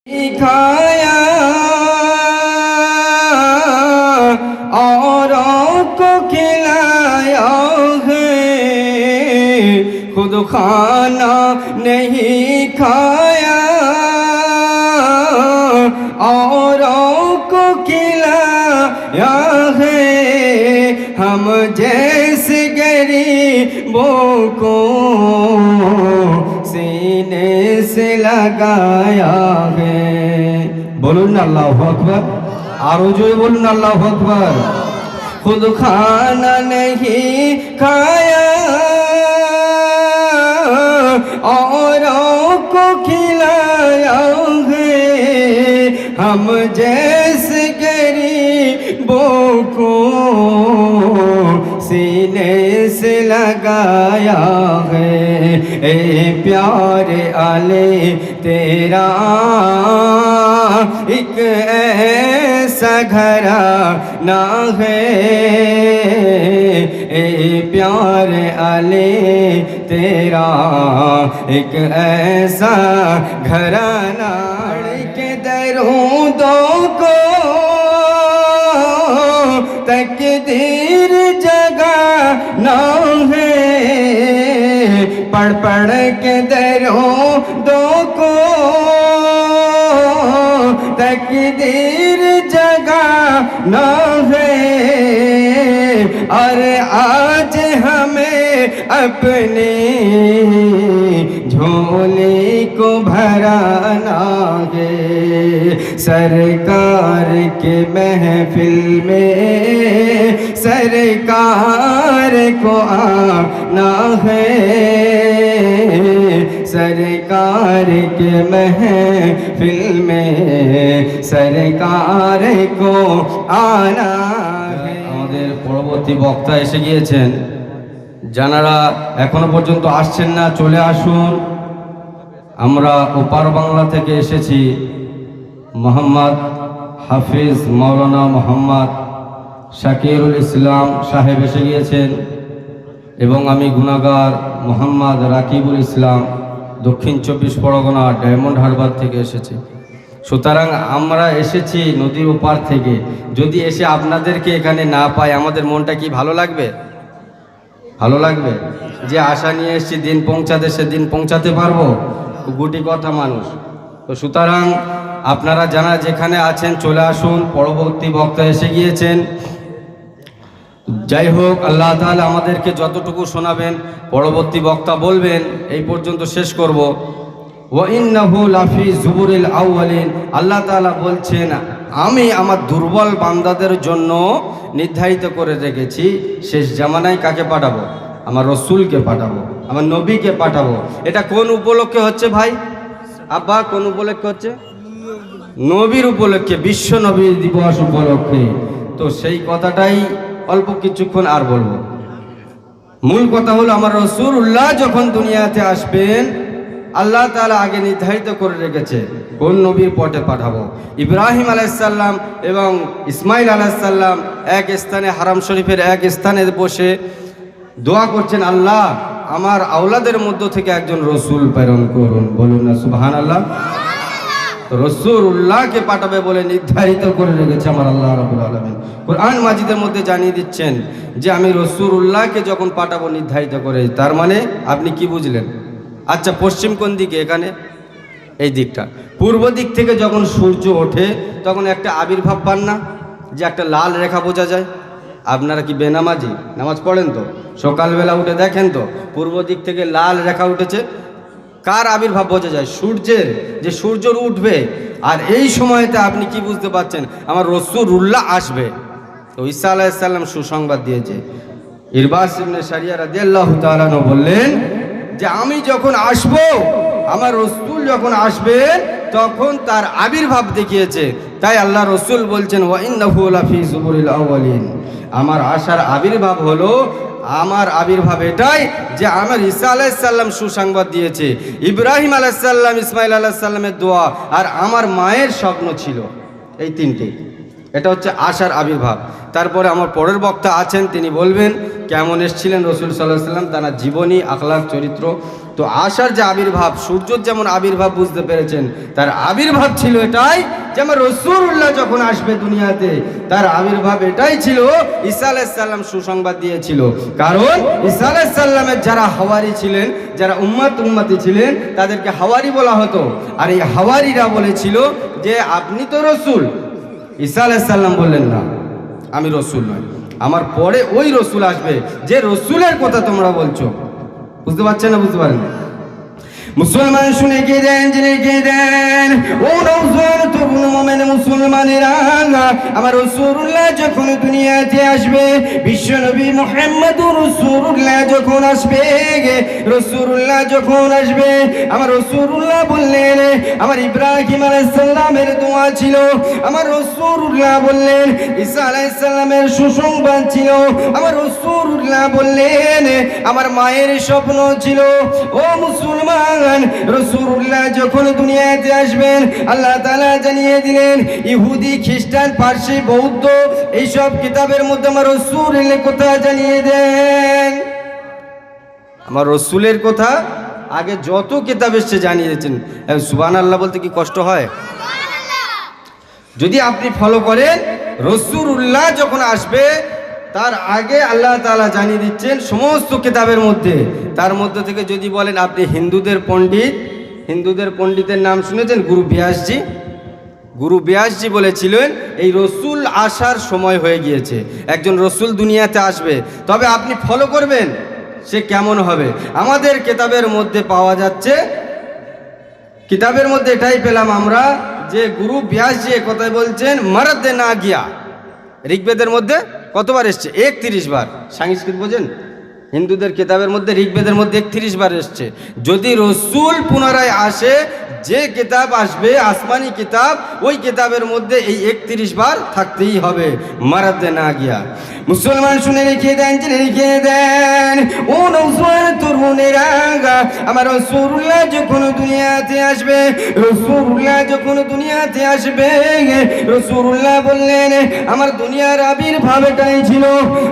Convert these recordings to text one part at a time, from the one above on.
खाया औरों को खिलाया है, खुद खाना नहीं खाया औरों को खिलाया है। हम जैसे गरीबों को सीने से लगाया है। बोलून अल्लाहु अकबर, आरो जोरे बोलून अल्लाहु अकबर। खुद खाना नहीं खाया औरों को खिलाया है। हम जैसे गरीबों को सीने से लगाया है। ए प्यारे आले तेरा एक ऐसा घराना है। ए प्यारे आले तेरा एक ऐसा घराना के दरूदों को तकदीर जगाना है। पढ़ पढ़ के दरूदों को तकदीर जगाना है। और आज हमें अपने झोले को भराना है। सरकार के महफिल में सरकार को आना है। सरकार के महफिल में सरकार को आना है। আমাদের পরবর্তী বক্তা এসে গিয়েছেন, যারা এখনো পর্যন্ত আসছেন না চলে আসুন। আমরা ওপার বাংলা থেকে এসেছি। মোহাম্মদ হাফিজ মাওলানা মোহাম্মদ শাকিরুল ইসলাম সাহেব এসে গিয়েছেন এবং আমি গুনাগার মোহাম্মদ রাকিবুল ইসলাম দক্ষিণ 24 পরগনা ডায়মন্ড হারবার থেকে এসেছি। সুতরাং আমরা এসেছি নদীর ওপার থেকে। যদি এসে আপনাদেরকে এখানে না পাই আমাদের মনটা কি ভালো লাগবে? ভালো লাগবে? যে আশা নিয়ে এসেছি দিন পৌঁছাতে সেদিন পৌঁছাতে পারবো? গুটি কথা মানুষ। তো সুতরাং আপনারা যারা যেখানে আছেন চলে আসুন। পরবর্তী বক্তা এসে গিয়েছেন। যাই হোক, আল্লাহ তাআলা আমাদেরকে যতটুকু শোনাবেন পরবর্তী বক্তা বলবেন এই পর্যন্ত শেষ করব। ওয়া ইন্নাহু লাফি জুবুরিল আউয়ালিন। আল্লাহ তাআলা বলছেন আমি আমার দুর্বল বান্দাদের জন্য নির্ধারিত করে রেখেছি শেষ জামানায় কাকে পাঠাবো? আমার রসুলকে পাঠাবো, আমার নবীকে পাঠাবো। এটা কোন উপলক্ষে হচ্ছে ভাই? আব্বা কোন উপলক্ষে হচ্ছে? নবীর উপলক্ষে, বিশ্ব নবী দিবস উপলক্ষে। তো সেই কথাটাই অল্প কিছুক্ষণ আর বলবো। মূল কথা হলো আমার রাসূলুল্লাহ যখন দুনিয়াতে আসবেন আল্লাহ তাআলা আগে নির্ধারিত করে রেখেছে কোন নবীর পথে পাঠাবো। ইব্রাহিম আলাইহিস সালাম এবং ইসমাইল আলাইহিস সালাম এক স্থানে হারাম শরীফের এক স্থানে বসে দোয়া করছেন, আল্লাহ আমার আওলাদের মধ্য থেকে একজন রসুল প্রেরণ করুন। বলুন না সুবহানাল্লাহ। তো রাসূলুল্লাহকে পাঠাবে বলে নির্ধারিত করে রেখেছে আমার আল্লাহ রাব্বুল আলামিন। কুরআন মাজিদের মধ্যে জানিয়ে দিচ্ছেন যে আমি রাসূলুল্লাহকে যখন পাঠাবো নির্ধারিত করে। তার মানে আপনি কি বুঝলেন? আচ্ছা, পশ্চিম কোন দিকে? এখানে এই দিকটা। পূর্ব দিক থেকে যখন সূর্য ওঠে তখন একটা আবির্ভাব পান না, যে একটা লাল রেখা বোঝা যায়? আপনারা কি বেনামাজি? নামাজ পড়েন তো? সকালবেলা উঠে দেখেন তো পূর্ব দিক থেকে লাল রেখা উঠেছে। কার আবির্ভাব বোঝা যায়? সূর্যের। যে সূর্য উঠবে আর এই সময়তে আপনি কি বুঝতে পারছেন? আমার রাসূলুল্লাহ আসবে। তো ঈসা আলাইহিস সালাম সুসংবাদ দিয়েছে। ইরবাস ইবনে সারিয়া রাদিয়াল্লাহু তাআলা বললেন যে আমি যখন আসব, আমার রাসূল যখন আসবেন তখন তার আবির্ভাব দেখিয়েছে। তাই আল্লাহ রাসূল বলছেন ওয়া ইন্নাহু লাফি জুবুরিল আউয়ালিন। আমার আসার আবির্ভাব হলো, আমার আবির্ভাব এটাই যে আমার ঈসা আলাইহিস সালাম সুসংবাদ দিয়েছে, ইব্রাহিম আলাইহিস সালাম ইসমাইল আলাইহিস সালামের দোয়া আর আমার মায়ের স্বপ্ন ছিল। এই তিনটে, এটা হচ্ছে আশার আবির্ভাব। তারপরে আমার পরের বক্তা আছেন, তিনি বলবেন কেমন এসেছিলেন রসুল সাল্লাল্লাহু আলাইহি ওয়াসাল্লাম, তার জীবনী, আখলাক, চরিত্র তো আশার যে আবির্ভাব, সূর্যের যেমন আবির্ভাব বুঝতে পেরেছেন, তার আবির্ভাব ছিল এটাই যে আমার রাসূলুল্লাহ যখন আসবে দুনিয়াতে, তার আবির্ভাব এটাই ছিল। ঈসা আলাইহিস সালাম সুসংবাদ দিয়েছিল, কারণ ঈসা আলাইহিস সালামের যারা হাওয়ারি ছিলেন, যারা উম্মতি ছিলেন, তাদেরকে হাওয়ারি বলা হতো। আর এই হাওয়ারিরা বলেছিল যে আপনি তো রসুল। ঈসা আলাইহিস সালাম বললেন না, আমি রসুল নয়, আমার পরে ওই রসুল আসবে যে রসুলের কথা তোমরা বলছো। বুঝতে পারছেন না? বুঝতে পারেন? মুসলমান শুনে কে দেন, জেনে কে দেন, ও নওজোয়ান তরুণ মুমিন মুসলমানেরা, আমার রাসূলুল্লাহ যখন দুনিয়াতে আসবে, বিশ্বনবী মুহাম্মদুর রাসূলুল্লাহ যখন আসবে, রাসূলুল্লাহ যখন আসবে, আমার রাসূলুল্লাহ বললেন, আমার ইব্রাহিম আলাইহিস সালামের দোয়া ছিল, আমার রাসূলুল্লাহ বললেন ঈসা আলাইহিস সালামের সুসংবাদ ছিল, আমার রাসূলুল্লাহ বললেন আমার মায়ের স্বপ্ন ছিল। ও মুসলমান, রাসূলুল্লাহ যখন দুনিয়াতে আসবেন, আল্লাহ তাআলা জানিয়ে দিলেন ইহুদি, খ্রিস্টান, পারসি, বৌদ্ধ এইসব কিতাবের মধ্যে আমার রাসূলের কথা জানিয়ে দেন। আমার রাসূলের কথা আগে যত কিতাব এসেছে জানিয়ে দিয়েছেন। সুবহানাল্লাহ বলতে কি কষ্ট হয়? যদি আপনি ফলো করেন, রাসূলুল্লাহ যখন আসবে তার আগে আল্লাহ তাআলা জানিয়ে দিচ্ছেন সমস্ত কিতাবের মধ্যে। তার মধ্যে থেকে যদি বলেন আপনি হিন্দুদের পণ্ডিত, হিন্দুদের পণ্ডিতের নাম শুনেছেন? গুরু ব্যাসজি। গুরু ব্যাসজি বলেছিলেন এই রসুল আসার সময় হয়ে গিয়েছে, একজন রসুল দুনিয়াতে আসবে, তবে আপনি ফলো করবেন সে কেমন হবে। আমাদের কিতাবের মধ্যে পাওয়া যাচ্ছে, কিতাবের মধ্যে এটাই পেলাম আমরা যে গুরু ব্যাসজি কথাই বলছেন মারদে না গিয়া। ঋগ্বেদের মধ্যে কতবার এসছে? 31 বার। সংস্কৃত বোঝেন? হিন্দুদের কিতাবের মধ্যে, ঋগ্বেদের মধ্যে 31 বার এসছে। যদি রসুল পুনরায় আসে, যে কিতাব আসবে আসমানি কিতাব, ওই কিতাবের মধ্যে এই 31 বার থাকতেই হবে, মারাতে না গিয়া। মুসলমান শুনে রেখে দেন, জেনে রেখে দেন, ও নওজোয়ান তরুণেরা, আমার রাসূলুল্লাহ যখন দুনিয়াতে আসবে, রাসূলুল্লাহ যখন দুনিয়াতে আসবে, রাসূলুল্লাহ বললেন আমার দুনিয়ার আবির্ভাব এটাই ছিল,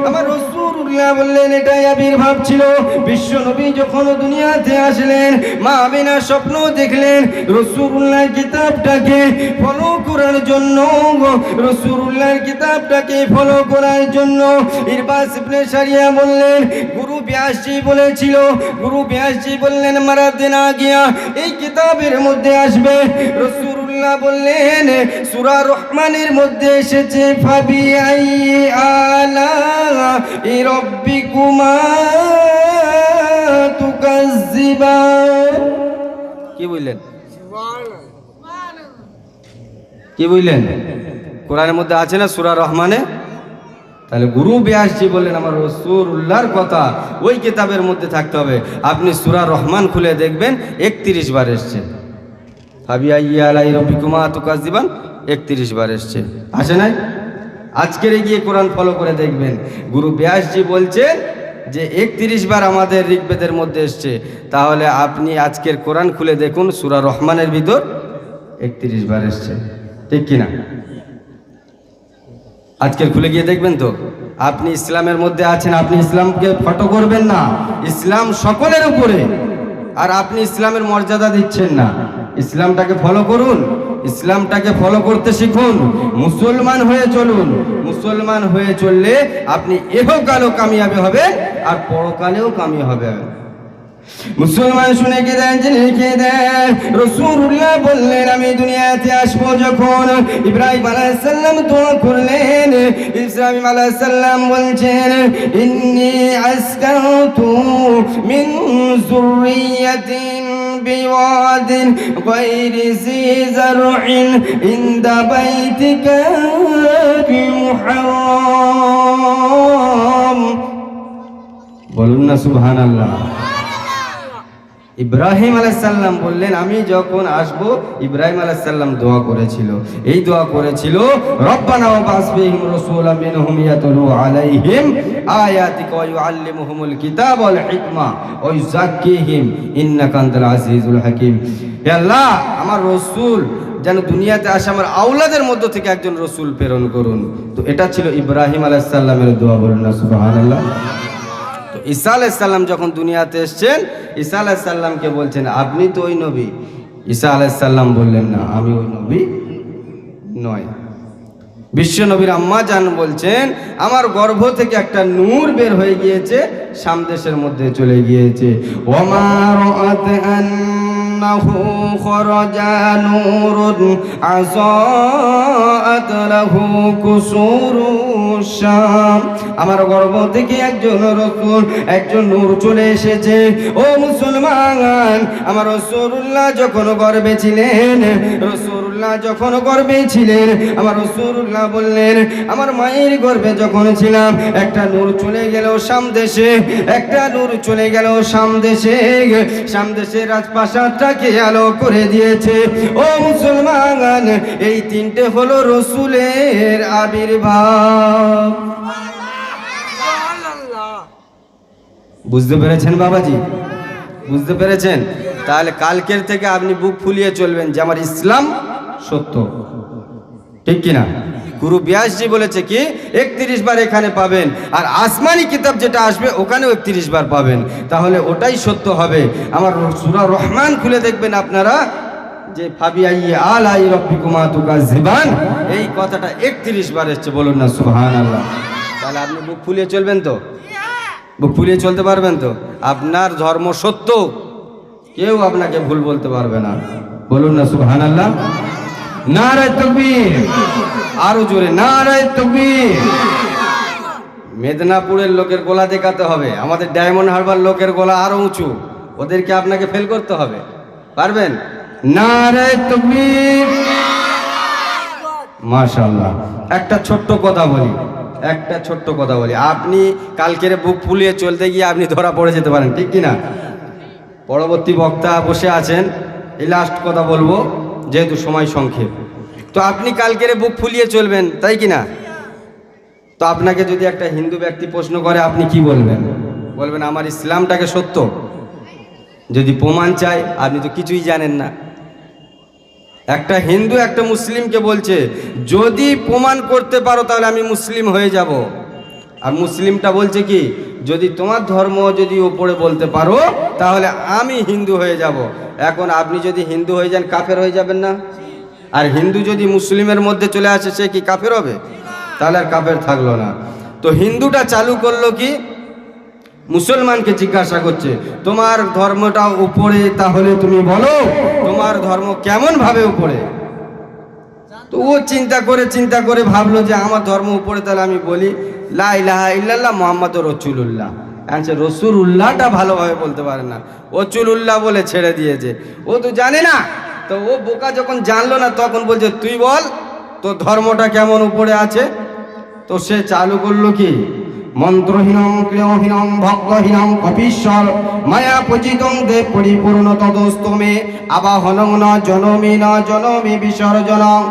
আমার রাসূলুল্লাহ বললেন এটাই আবির্ভাব ছিল। বিশ্ব নবী যখন দুনিয়াতে আসলেন, মা আমিনা স্বপ্ন দেখলেন রাসূলুল্লাহর কিতাবটাকে ফলো করার জন্য, রাসূলুল্লাহর কিতাবটাকে ফলো করার জন্য। ইরবাস ইবনে সারিয়া বললেন গুরু ব্যাসজি বলেছিল, গুরু ব্যাসজি বললেন মারাতে না গিয়া এই কিতাবের মধ্যে আসবে। রাসূলুল্লাহ বললেন সূরা রহমানের মধ্যে এসেছে ফাবি আই আলা রাব্বিকুমা তুকাজ্জিবান। কি বললেন? কি বললেন? কোরআনের মধ্যে আছে না সূরা রহমানে? তাহলে গুরু ব্যাসজি বললেন আমার রাসূলুল্লাহর কথা ওই কিতাবের মধ্যে থাকতে হবে। আপনি সূরা রহমান খুলে দেখবেন 31 বার এসছে। ফাবিআইয়ি আলাই রাব্বিকুমা তুকাজ্জিবান 31 বার এসছে, আসে নাই? আজকের গিয়ে কোরআন ফলো করে দেখবেন, গুরু ব্যাসজি বলছেন যে 31 বার আমাদের ঋগ্বেদের মধ্যে এসছে। তাহলে আপনি আজকের কোরআন খুলে দেখুন, সূরা রহমানের ভিতর 31 বার এসছে, ঠিক কিনা? আজকের খুলে গিয়ে দেখবেন তো। আপনি ইসলামের মধ্যে আছেন, আপনি ইসলামকে ফটো করবেন না, ইসলাম সকলের উপরে, আর আপনি ইসলামের মর্যাদা দিচ্ছেন না। ইসলামটাকে ফলো করুন, ইসলামটাকে ফলো করতে শিখুন, মুসলমান হয়ে চলুন। মুসলমান হয়ে চললে আপনি ইহকালেও কামিয়াবি হবেন আর পরকালেও কামিয়াবি হবেন। মুসলমান শুনে কে দেন, জেনে কে দেন, রাসূলুল্লাহ বললেন আমি দুনিয়াতে আসবো যখন, ইব্রাহিম আলাইহিস সালাম দোয়া করলেন। ইব্রাহিম আলাইহিস সালাম বলছেন ইন্নী আসকানতু মিন যুররিয়াতিন বিওয়াদিন গায়রি জি যারইন ইনদা বাইতিকা মুহাররম। বলুন না সুবহানাল্লাহ। ইব্রাহিম আলাইহিস সালাম বললেন আমি যখন আসব, ইব্রাহিম আলাইহিস সালাম দোয়া করেছিল, এই দোয়া করেছিল রব্বানা ওয়াবাস ফীহিম রাসূলাম মিনহুম ইয়াতলু আলাইহিম আয়াতিকা ওয়া ইউআল্লিমুহুমুল কিতাবা ওয়াল হিকমা ওয়া ইউযাক্কিহিম ইন্নাকা আনতাল আজিজুল হাকীম। হে আল্লাহ, আমার রাসূল যেন দুনিয়াতে আসে, আমার আওলাদের মধ্য থেকে একজন রাসূল প্রেরণ করুন। তো এটা ছিল ইব্রাহিম আলাইহিস সালামের দোয়া। বলুন না সুবহানাল্লাহ। ঈসা আলাইহিস সালাম যখন দুনিয়াতে এসেছেন, ঈসা আলাইহিস সালামকে বলছেন আপনি তো ওই নবী। ঈসা আলাইহিস সালাম বললেন না, আমি ওই নবী নয়। বিশ্ব নবীর আম্মা জান বলছেন আমার গর্ভ থেকে একটা নূর বের হয়ে গিয়েছে, শাম দেশের মধ্যে চলে গিয়েছে। ওমা রাআত আন্নাহু খরাজা নূরুন আযাআত লাহু কুসুরু শাম। আমার গর্ভ থেকে একজন রাসূল, একজন নূর চলে এসেছে। ও মুসলমান, আমার রাসূলুল্লাহ যখন গর্ভে ছিলেন, রাসূলুল্লাহ যখন গর্ভে ছিলেন, আমার রাসূলুল্লাহ বললেন আমার মায়ের গর্ভে যখন ছিলাম একটা নূর চলে গেল শাম দেশে, একটা নূর চলে গেল শাম দেশে। শাম দেশের রাজপ্রাসাদটাকে আলো করে দিয়েছে। ও মুসলমান, এই তিনটে হলো রাসূলের আবির্ভাব। বুঝতে পেরেছেন বাবাজি? বুঝতে পেরেছেন? তাহলে কালকের থেকে আপনি বুক ফুলিয়ে চলবেন যে আমার ইসলাম সত্য, ঠিক কিনা? গুরু ব্যাসজি বলেছে কি 31 বার এখানে পাবেন, আর আসমানি কিতাব যেটা আসবে ওখানেও 31 বার পাবেন, তাহলে ওটাই সত্য হবে। আমার সূরা রহমান খুলে দেখবেন আপনারা যে ফাবিআই আলাই রাব্বিকুমা তুকাজ্জিবান, এই কথাটা 31 বার এসেছে। বলুন না সুবহানাল্লাহ। তাহলে আপনি বুক ফুলিয়ে চলবেন তো? বুক ফুলিয়ে চলতে পারবেন তো? আপনার ধর্ম সত্য, কেউ আপনাকে ভুল বলতে পারবে না। বলুন না সুবহানাল্লাহ। নারায়ে তাকবীর, আরো জোরে নারায়ে তাকবীর। মেদিনীপুরের লোকের গলা দেখাতে হবে, আমাদের ডায়মন্ড হারবার লোকের গলা আরো উঁচু, ওদেরকে আপনাকে ফেল করতে হবে। পারবেন? নারায়ে তাকবীর, মাশাআল্লাহ। একটা ছোট্ট কথা বলি, একটা ছোট্ট কথা বলি। আপনি কালকের বুক ফুলিয়ে চলতে গিয়ে আপনি ধরা পড়ে যেতে পারেন, ঠিক কিনা? পরবর্তী বক্তা বসে আছেন, এই লাস্ট কথা বলবো যেহেতু সময় সংক্ষেপ। তো আপনি কালকের বুক ফুলিয়ে চলবেন, তাই কিনা? তো আপনাকে যদি একটা হিন্দু ব্যক্তি প্রশ্ন করে আপনি কি বলবেন? বলবেন আমার ইসলামটাকে সত্য। যদি প্রমাণ চাই, আপনি তো কিছুই জানেন না। একটা হিন্দু একটা মুসলিমকে বলছে যদি প্রমাণ করতে পারো তাহলে আমি মুসলিম হয়ে যাব, আর মুসলিমটা বলছে কি যদি তোমার ধর্ম যদি ওপরে বলতে পারো তাহলে আমি হিন্দু হয়ে যাব। এখন আপনি যদি হিন্দু হয়ে যান কাফের হয়ে যাবেন না? আর হিন্দু যদি মুসলিমের মধ্যে চলে আসে সে কি কাফের হবে? তাহলে আর কাফের থাকলো না। তো হিন্দুটা চালু করলো কি মুসলমানকে জিজ্ঞাসা করছে তোমার ধর্মটা উপরে, তাহলে তুমি বলো তোমার ধর্ম কেমন ভাবে উপরে। তো ও চিন্তা করে ভাবলো যে আমার ধর্ম উপরে, তাহলে আমি বলি লা ইলাহা ইল্লাল্লাহ মুহাম্মাদুর রাসূলুল্লাহ। রসুলুল্লাহটা ভালোভাবে বলতে পারে না, রসুলুল্লাহ বলে ছেড়ে দিয়েছে। ও তো জানে না। তো ও বোকা যখন জানলো না তখন বলছে তুই বল তোর ধর্মটা কেমন উপরে আছে। তো সে চালু করলো কি মন্ত্রহীনং ক্রিয়হীনং ভক্তহীনং কপীশ্বর মায়া পূজিতং দেব পরিপূর্ণ তদস্তমে আবাহনং ন জনমী বিসর্জনং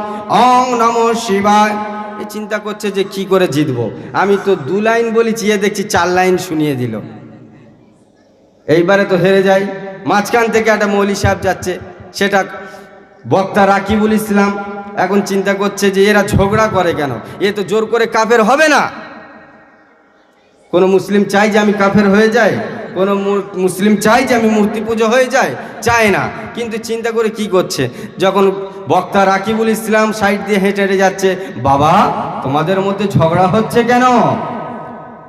অং নমঃ শিবায়। এই চিন্তা করছে যে কি করে জিতবো, আমি তো 2 লাইন বলি, চেয়ে দেখছি 4 লাইন শুনিয়ে দিল। এইবারে তো হেরে যাই। মাঝখান থেকে একটা মৌলী সাহেব যাচ্ছে, সেটা বক্তা রাকিবুল ইসলাম। এখন চিন্তা করছে যে এরা ঝগড়া করে কেন, এ তো জোর করে কাফের হবে না। কোনো মুসলিম চাই যে আমি কাফের হয়ে যাই? কোনো মুসলিম চাই যে আমি মূর্তি পুজো হয়ে যাই? চায় না। কিন্তু চিন্তা করে কি করছে, যখন বক্তা রাকিবুল ইসলাম সাইড দিয়ে হেঁটে হেঁটে যাচ্ছে, বাবা তোমাদের মধ্যে ঝগড়া হচ্ছে কেন?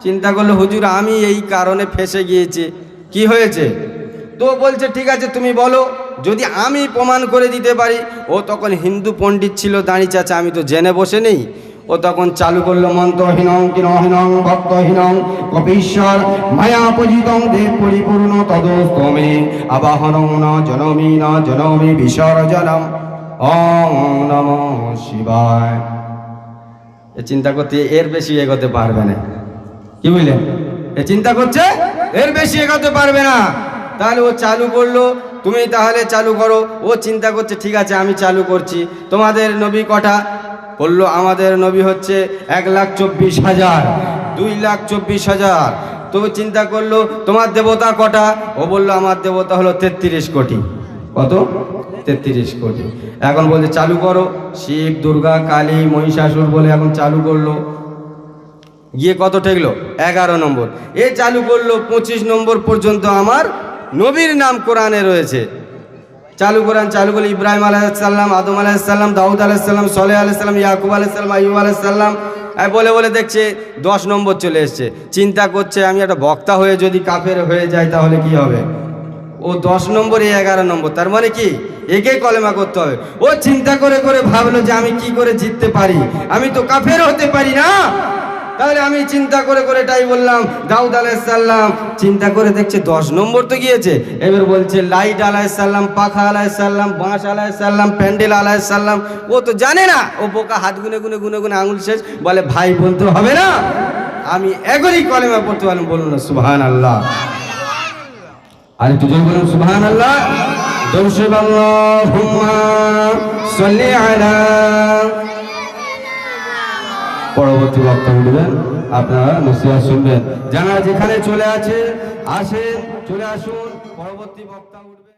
চিন্তা করলো হুজুর আমি এই কারণে ফেঁসে গিয়েছি। কি হয়েছে? তো বলছে ঠিক আছে তুমি বলো, যদি আমি প্রমাণ করে দিতে পারি। ও তখন হিন্দু পণ্ডিত ছিল, দাঁড়ি চাচা, আমি তো জেনে বসে নেই। ও তখন চালু করলো মন্ত্রহীনং কিরহীনং ভক্তহীনং কপীশ্বর মায়া পূজিতং দেব পরিপূর্ণ তদস্তমে আবাহনং ন জনমী বিসর্জনম ওং নমঃ শিবায়। এ চিন্তা করতে এর বেশি এগোতে পারবে না। কি বুঝলেন? এ চিন্তা করছে এর বেশি এগোতে পারবে না। তাহলে ও চালু করলো, তুমি তাহলে চালু করো। ও চিন্তা করছে ঠিক আছে আমি চালু করছি। তোমাদের নবী কটা? বললো আমাদের নবী হচ্ছে 1,24,000, 2,24,000। তো চিন্তা করলো তোমার দেবতা কটা? ও বললো আমার দেবতা হলো 33 কোটি। কত? 33 কোটি। এখন বলছে চালু করো, শিব দুর্গা কালী মহিষাসুর বলে এখন চালু করলো। গিয়ে কত ঠেকলো 11 নম্বর। এ চালু করলো 25 নম্বর পর্যন্ত আমার নবীর নাম কোরআনে রয়েছে। কোরআন চালু করলো ইব্রাহিম আলাইহিসসালাম, আদম আলাইহিসসালাম, দাউদ আলাইহিসসালাম, সলেহ আলাইহিসসালাম, ইয়াকুব আলাইহিসসালাম, আইয়ুব আলাইহিসসালাম। বলে বলে দেখছে 10 নম্বর চলে এসছে। চিন্তা করছে আমি একটা বক্তা হয়ে যদি কাফের হয়ে যাই তাহলে কি হবে। ও 10 নম্বর, 11 নম্বর, তার মানে কি একে কলেমা করতে হবে। ও চিন্তা করে করে ভাবলো যে আমি কি করে জিততে পারি, আমি তো কাফের হতে পারি না। তাহলে আমি চিন্তা করে করে এটাই বললাম দাউদ আলাইহিসসালাম। চিন্তা করে দেখছে 10 নম্বর তো গিয়েছে। এবার বলছে লাইট আলাইহিসসালাম, পাখা আলাইহিসসালাম, বাঁশ আলাইহিসসালাম, প্যান্ডেল আলাইহিসসালাম। ও তো জানে না, ও বোকা, হাত গুনে গুনে গুনে গুনে আঙুল শেষ। বলে ভাই বলতে হবে না, আমি এগরি কলেমা পড়তে পারলাম। বলুন না সুবহানাল্লাহ। আর একটু জোরে বলুন সুবহানাল্লাহ। দরুদ আল্লাহুম্মা সাল্লি আলা। পরবর্তী বক্তা উঠবেন, আপনারা নসিহত শুনবেন। যারা যেখানে চলে আসেন, চলে আসুন। পরবর্তী বক্তা উঠবেন।